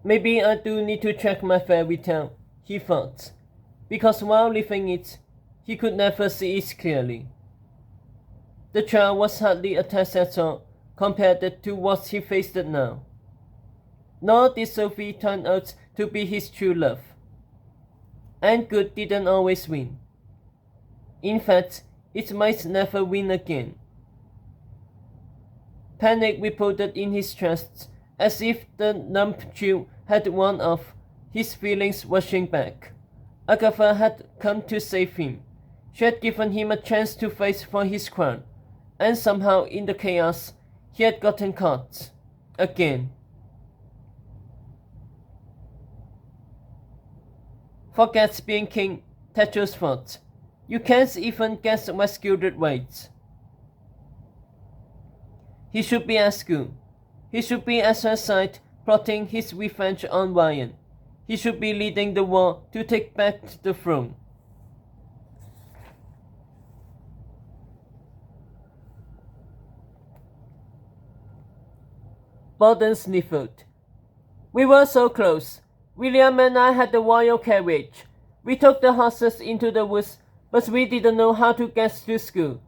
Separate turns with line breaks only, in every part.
Maybe I do need to check my fairy tale, he thought, because while living it, he could never see it clearly. The child was hardly a test at all compared to what he faced now. Nor did Sophie turn out to be his true love. And good didn't always win. In fact, it might never win again. Panic rippled in his chest, as if the numb chill had worn off, his feelings rushing back. Agatha had come to save him. She had given him a chance to face for his crown, and somehow in the chaos, he had gotten caught. Again. Forget being king, Tetros thought. You can't even guess what Gilded waits. He should be at school. He should be at her side, plotting his revenge on Ryan. He should be leading the war to take back the throne. Borden sniffled. We were so close. William and I had the royal carriage. We took the horses into the woods, but we didn't know how to get to school.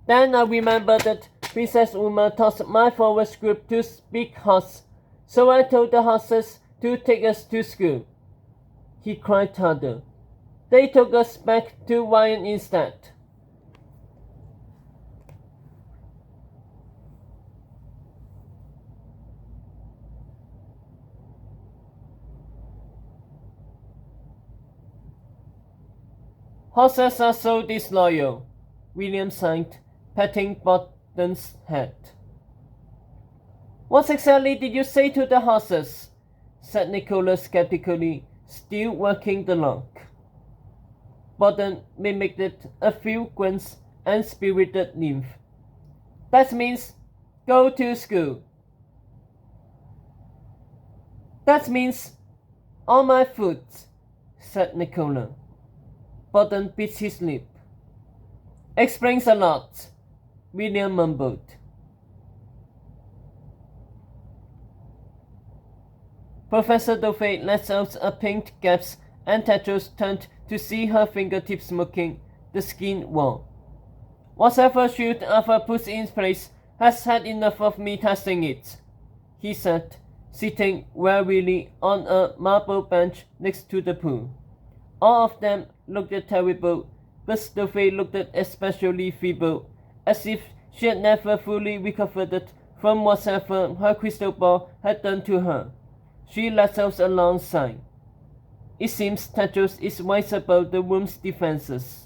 Then I remembered that Princess Uma taught my forest group to speak horse, so I told the horses to take us to school. He cried harder. They took us back to Ryan instead. Horses are so disloyal, William sighed, patting Borden head. What exactly did you say to the horses? Said Nicholas skeptically, still working the lock. Borden mimicked a few grunts and spirited nymph. That means go to school. That means on my foot, said Nicola. Borden bit his lip. Explains a lot, William mumbled. Professor Dovey let out a pink gasp and Tetros turned to see her fingertips smoking the skin wall. Whatever shield Arthur puts in place has had enough of me testing it, he said, sitting wearily on a marble bench next to the pool. All of them looked terrible, but Dovey looked especially feeble, as if she had never fully recovered from whatever her crystal ball had done to her. She let out a long sigh. It seems Tetros is wise about the room's defenses.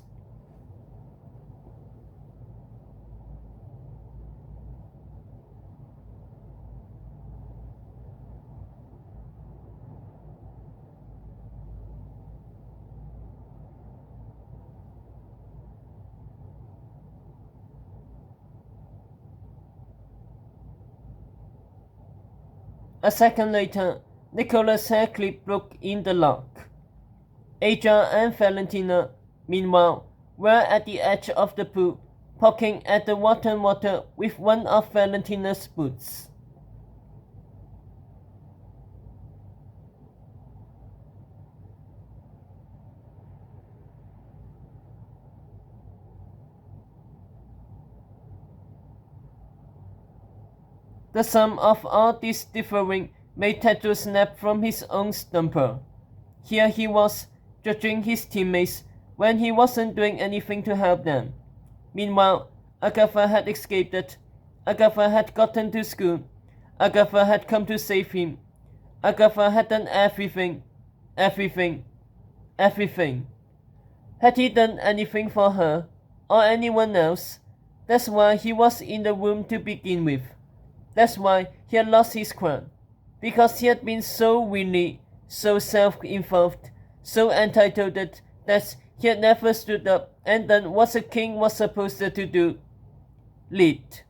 A second later, Nicholas' hair clip broke in the lock. Aja and Valentina, meanwhile, were at the edge of the pool, poking at the water with one of Valentina's boots. The sum of all this differing made Tetros snap from his own stupor. Here he was, judging his teammates when he wasn't doing anything to help them. Meanwhile, Agatha had escaped. Agatha had gotten to school. Agatha had come to save him. Agatha had done everything. Everything. Everything. Had he done anything for her, or anyone else? That's why he was in the room to begin with. That's why he had lost his crown. Because he had been so willy, so self-involved, so entitled that he had never stood up and done what a king was supposed to do. Lead.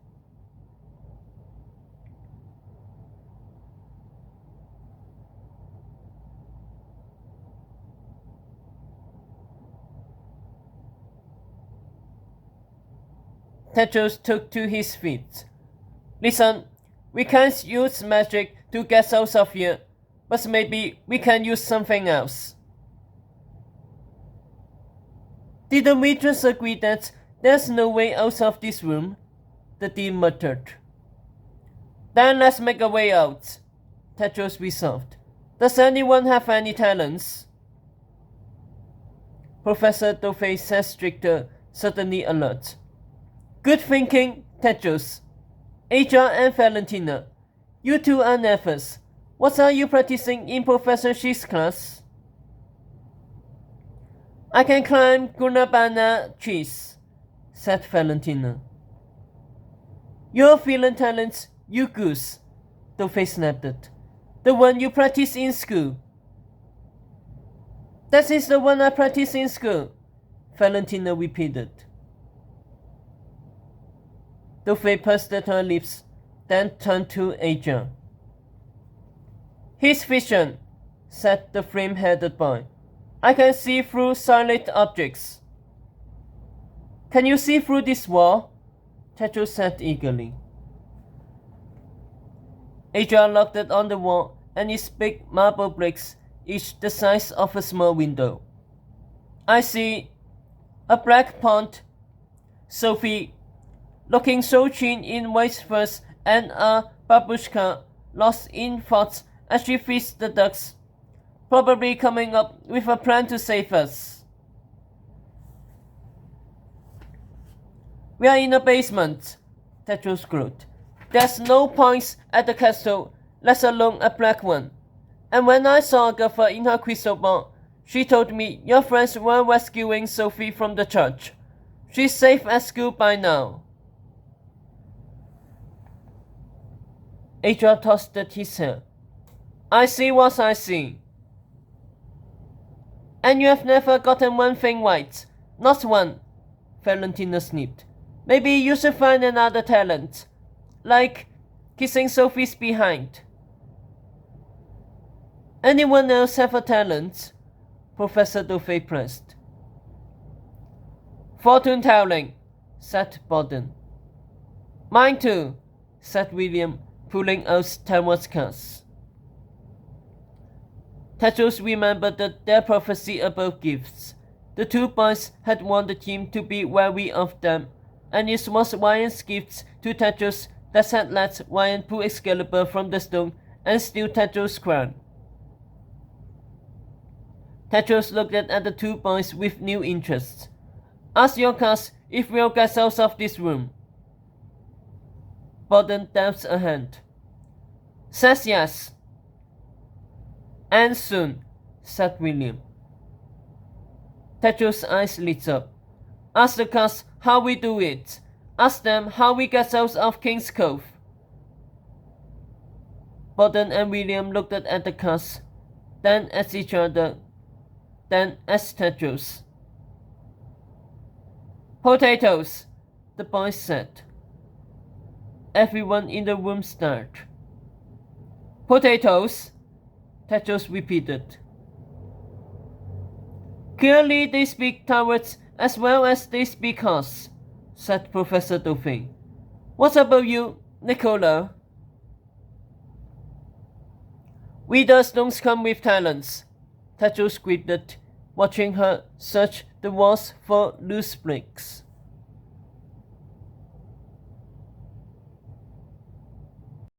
Tetros took to his feet. Listen, we can't use magic to get out of here, but maybe we can use something else. Didn't we just agree that there's no way out of this room? The dean muttered. Then let's make a way out, Tedros resolved. Does anyone have any talents? Professor Dovey said, stricter, suddenly alert. Good thinking, Tedros. Aja and Valentina, you two are nervous. What are you practicing in Professor Shi's class? I can climb Gunabana trees, said Valentina. Your feeling talent, you goose, Dovey snapped it. The one you practice in school. That is the one I practice in school, Valentina repeated. Dovey pursed at her lips, then turned to Aja. His vision, said the flame-headed boy. I can see through solid objects. Can you see through this wall? Tedros said eagerly. Aja looked on the wall, and its big marble bricks, each the size of a small window. I see a black pond. Sophie, looking so keen in white furs and a babushka, lost in thought as she feeds the ducks, probably coming up with a plan to save us. We are in a basement, Tedros growled. There's no points at the castle, let alone a black one. And when I saw Agatha in her crystal ball, she told me your friends were rescuing Sophie from the church. She's safe at school by now. Aja tossed his hair. I see what I see. And you have never gotten one thing right. Not one, Valentina sniffed. Maybe you should find another talent. Like kissing Sophie's behind. Anyone else have a talent? Professor Dovey pressed. Fortune telling, said Borden. Mine too, said William, pulling out Tedros' cards. Tedros remembered their prophecy about gifts. The two boys had warned him to be wary of them, and it was Ryan's gifts to Tedros that had let Ryan pull Excalibur from the stone and steal Tedros' crown. Tedros looked at the two boys with new interest. Ask your cast if we'll get out of this room. Borden dabbed a hand. Says yes. And soon, said William. Tedros' eyes lit up. Ask the cast how we do it. Ask them how we get out of King's Cove. Borden and William looked at the cast, then at each other, then at Tedros. Potatoes, the boys said. Everyone in the room stared. Potatoes, Tedros repeated. Clearly they speak cowards as well as they speak us, said Professor Dovey. What about you, Nicola? Readers don't come with talents, Tedros greeted, watching her search the walls for loose bricks.